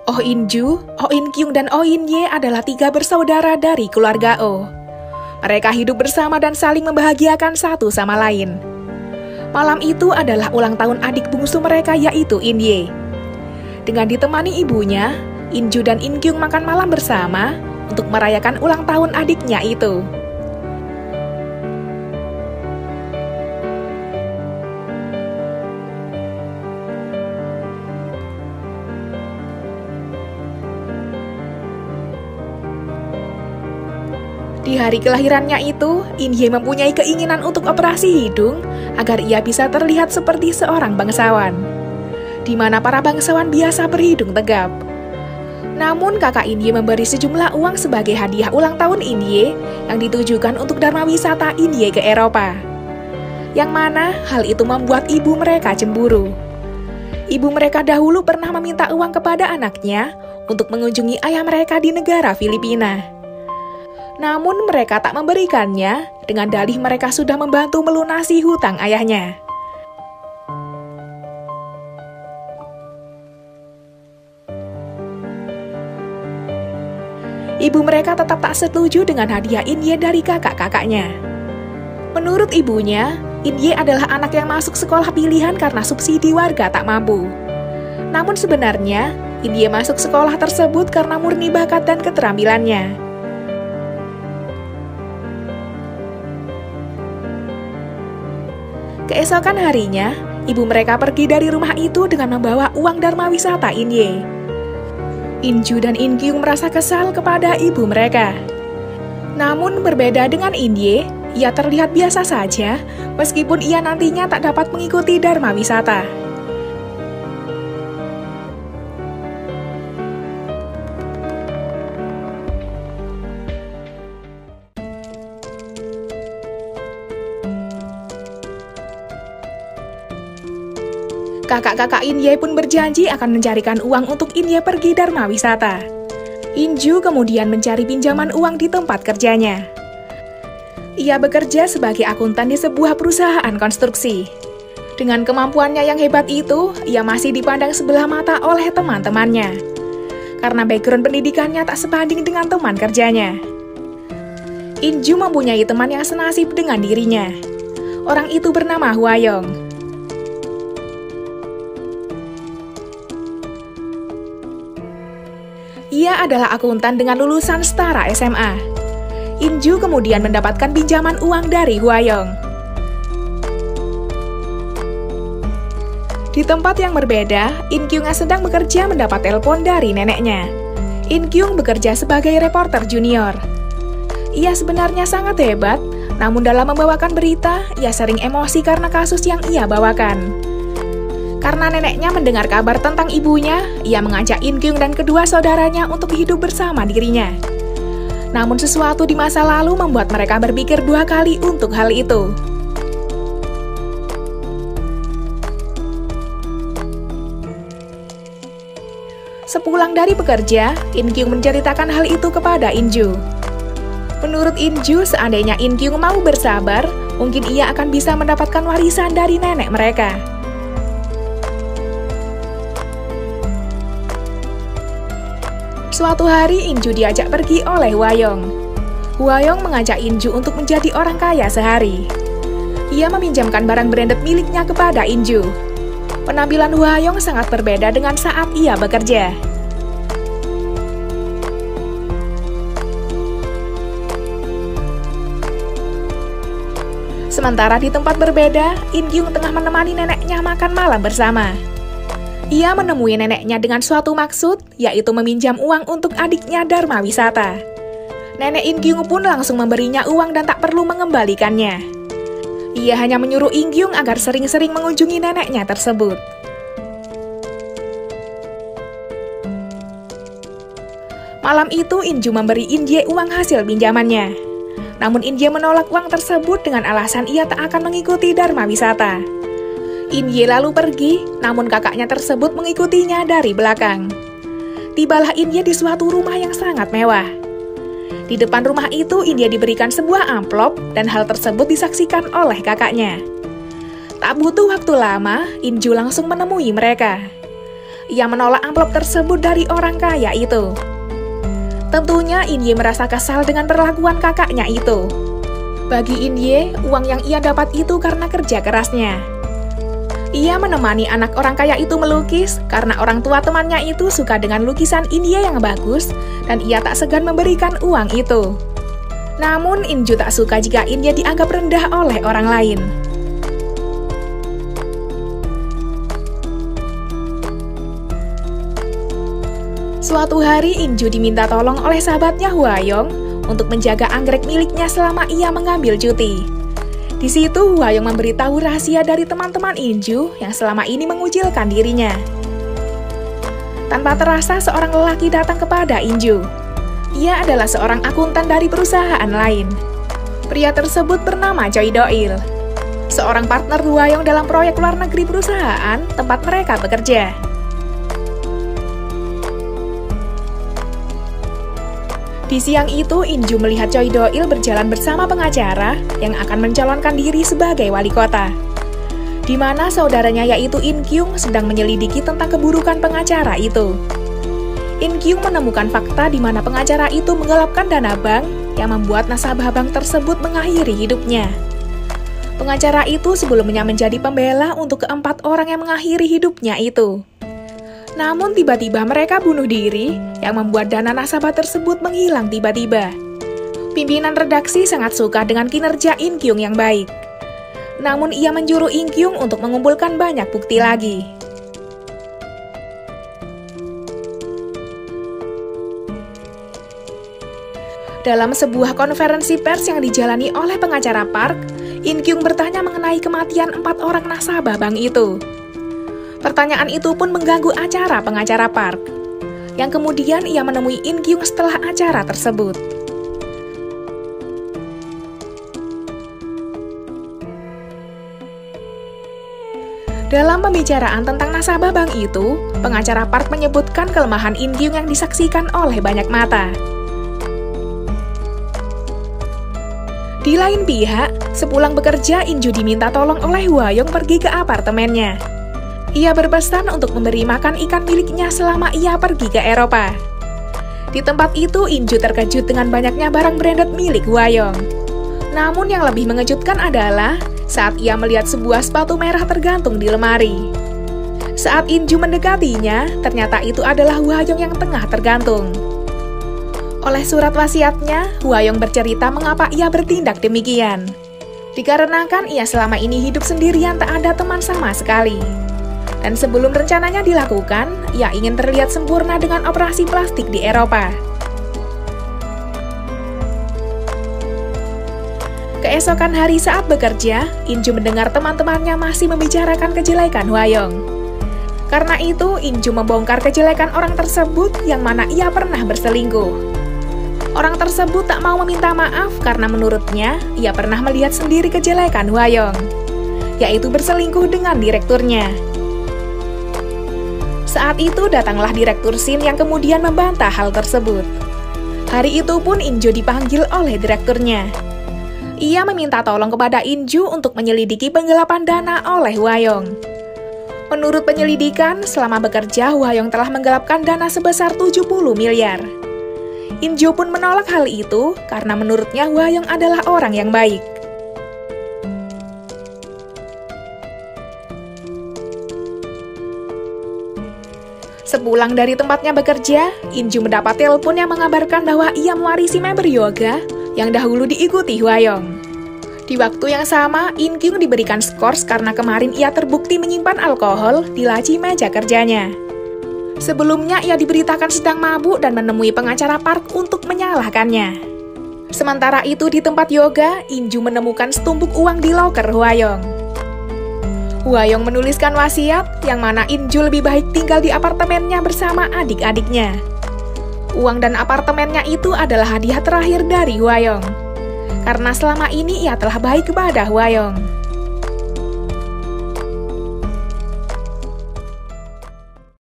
Oh In-ju, Oh In-kyung, dan Oh In-ye adalah 3 bersaudara dari keluarga Oh. Mereka hidup bersama dan saling membahagiakan satu sama lain. Malam itu adalah ulang tahun adik bungsu mereka, yaitu In-ye. Dengan ditemani ibunya, In-ju dan In-kyung makan malam bersama untuk merayakan ulang tahun adiknya itu. Di hari kelahirannya itu, In-ye mempunyai keinginan untuk operasi hidung agar ia bisa terlihat seperti seorang bangsawan, di mana para bangsawan biasa berhidung tegap. Namun kakak In-ye memberi sejumlah uang sebagai hadiah ulang tahun In-ye yang ditujukan untuk dharma wisata In-ye ke Eropa. Yang mana hal itu membuat ibu mereka cemburu. Ibu mereka dahulu pernah meminta uang kepada anaknya untuk mengunjungi ayah mereka di negara Filipina. Namun mereka tak memberikannya dengan dalih mereka sudah membantu melunasi hutang ayahnya. Ibu mereka tetap tak setuju dengan hadiah In-ye dari kakak-kakaknya. Menurut ibunya, In-ye adalah anak yang masuk sekolah pilihan karena subsidi warga tak mampu. Namun sebenarnya, In-ye masuk sekolah tersebut karena murni bakat dan keterampilannya. Keesokan harinya, ibu mereka pergi dari rumah itu dengan membawa uang dharma wisata In-ye. In-ju dan In-kyung merasa kesal kepada ibu mereka. Namun berbeda dengan In-ye, ia terlihat biasa saja meskipun ia nantinya tak dapat mengikuti dharma wisata. Kakak-kakak In-ye pun berjanji akan mencarikan uang untuk In-ye pergi dharma wisata. In-ju kemudian mencari pinjaman uang di tempat kerjanya. Ia bekerja sebagai akuntan di sebuah perusahaan konstruksi. Dengan kemampuannya yang hebat itu, ia masih dipandang sebelah mata oleh teman-temannya. Karena background pendidikannya tak sebanding dengan teman kerjanya. In-ju mempunyai teman yang senasib dengan dirinya. Orang itu bernama Hwa-young. Ia adalah akuntan dengan lulusan setara SMA. In-ju kemudian mendapatkan pinjaman uang dari Hwa-young. Di tempat yang berbeda, In-kyung sedang bekerja mendapat telepon dari neneknya. In-kyung bekerja sebagai reporter junior. Ia sebenarnya sangat hebat, namun dalam membawakan berita, ia sering emosi karena kasus yang ia bawakan. Karena neneknya mendengar kabar tentang ibunya, ia mengajak In-kyung dan kedua saudaranya untuk hidup bersama dirinya. Namun sesuatu di masa lalu membuat mereka berpikir 2 kali untuk hal itu. Sepulang dari bekerja, In-kyung menceritakan hal itu kepada In-ju. Menurut In-ju, seandainya In-kyung mau bersabar, mungkin ia akan bisa mendapatkan warisan dari nenek mereka. Suatu hari In-ju diajak pergi oleh Hwa-young. Hwa-young mengajak In-ju untuk menjadi orang kaya sehari. Ia meminjamkan barang branded miliknya kepada In-ju. Penampilan Hwa-young sangat berbeda dengan saat ia bekerja. Sementara di tempat berbeda, In-kyung tengah menemani neneknya makan malam bersama. Ia menemui neneknya dengan suatu maksud, yaitu meminjam uang untuk adiknya dharma wisata. Nenek In-kyung pun langsung memberinya uang dan tak perlu mengembalikannya. Ia hanya menyuruh In-kyung agar sering-sering mengunjungi neneknya tersebut. Malam itu In-ju memberi In-ye uang hasil pinjamannya. Namun In-ye menolak uang tersebut dengan alasan ia tak akan mengikuti dharma wisata. In-ye lalu pergi, namun kakaknya tersebut mengikutinya dari belakang. Tibalah In-ye di suatu rumah yang sangat mewah. Di depan rumah itu, In-ye diberikan sebuah amplop dan hal tersebut disaksikan oleh kakaknya. Tak butuh waktu lama, In-ju langsung menemui mereka. ia menolak amplop tersebut dari orang kaya itu. Tentunya Inye merasa kesal dengan perlakuan kakaknya itu. Bagi Inye, uang yang ia dapat itu karena kerja kerasnya. Ia menemani anak orang kaya itu melukis karena orang tua temannya itu suka dengan lukisan Inye yang bagus dan ia tak segan memberikan uang itu. Namun Inju tak suka jika Inye dianggap rendah oleh orang lain. Suatu hari Inju diminta tolong oleh sahabatnya Hwayong untuk menjaga anggrek miliknya selama ia mengambil cuti. Di situ Hwayong memberitahu rahasia dari teman-teman Inju yang selama ini mengucilkan dirinya. Tanpa terasa seorang lelaki datang kepada Inju. Ia adalah seorang akuntan dari perusahaan lain. Pria tersebut bernama Choi Do-il, seorang partner Hwayong dalam proyek luar negeri perusahaan tempat mereka bekerja. Di siang itu, Inju melihat Choi Do-il berjalan bersama pengacara yang akan mencalonkan diri sebagai wali kota, di mana saudaranya yaitu In Kyung sedang menyelidiki tentang keburukan pengacara itu. In Kyung menemukan fakta di mana pengacara itu menggelapkan dana bank yang membuat nasabah bank tersebut mengakhiri hidupnya. Pengacara itu sebelumnya menjadi pembela untuk keempat orang yang mengakhiri hidupnya itu. Namun tiba-tiba mereka bunuh diri yang membuat dana nasabah tersebut menghilang tiba-tiba. Pimpinan redaksi sangat suka dengan kinerja In Kyung yang baik. Namun ia menyuruh In Kyung untuk mengumpulkan banyak bukti lagi. Dalam sebuah konferensi pers yang dijalani oleh pengacara Park, In Kyung bertanya mengenai kematian 4 orang nasabah bank itu. Pertanyaan itu pun mengganggu acara pengacara Park, yang kemudian ia menemui In Kyung setelah acara tersebut. Dalam pembicaraan tentang nasabah bank itu, pengacara Park menyebutkan kelemahan In Kyung yang disaksikan oleh banyak mata. Di lain pihak, sepulang bekerja, Inju diminta tolong oleh Hwayong pergi ke apartemennya. Ia berpesan untuk memberi makan ikan miliknya selama ia pergi ke Eropa. Di tempat itu, Inju terkejut dengan banyaknya barang branded milik Hwayong. Namun yang lebih mengejutkan adalah saat ia melihat sebuah sepatu merah tergantung di lemari. Saat Inju mendekatinya, ternyata itu adalah Hwayong yang tengah tergantung. Oleh surat wasiatnya, Hwayong bercerita mengapa ia bertindak demikian. Dikarenakan ia selama ini hidup sendirian, tak ada teman sama sekali. Dan sebelum rencananya dilakukan, ia ingin terlihat sempurna dengan operasi plastik di Eropa. Keesokan hari saat bekerja, Inju mendengar teman-temannya masih membicarakan kejelekan Hwayong. Karena itu, Inju membongkar kejelekan orang tersebut yang mana ia pernah berselingkuh. Orang tersebut tak mau meminta maaf karena menurutnya ia pernah melihat sendiri kejelekan Hwayong, yaitu berselingkuh dengan direkturnya. Saat itu datanglah direktur Shin yang kemudian membantah hal tersebut. Hari itu pun Inju dipanggil oleh direkturnya. Ia meminta tolong kepada Inju untuk menyelidiki penggelapan dana oleh Hwayong. Menurut penyelidikan, selama bekerja Hwayong telah menggelapkan dana sebesar 70 miliar. Inju pun menolak hal itu karena menurutnya Hwayong adalah orang yang baik. Sepulang dari tempatnya bekerja, Inju mendapat telepon yang mengabarkan bahwa ia mewarisi member yoga yang dahulu diikuti Hwayong. Di waktu yang sama, In Kyung diberikan skors karena kemarin ia terbukti menyimpan alkohol di laci meja kerjanya. Sebelumnya ia diberitakan sedang mabuk dan menemui pengacara Park untuk menyalahkannya. Sementara itu di tempat yoga, Inju menemukan setumpuk uang di loker Hwayong. Hwayong menuliskan wasiat yang mana Inju lebih baik tinggal di apartemennya bersama adik-adiknya. Uang dan apartemennya itu adalah hadiah terakhir dari Hwayong, karena selama ini ia telah baik kepada Hwayong.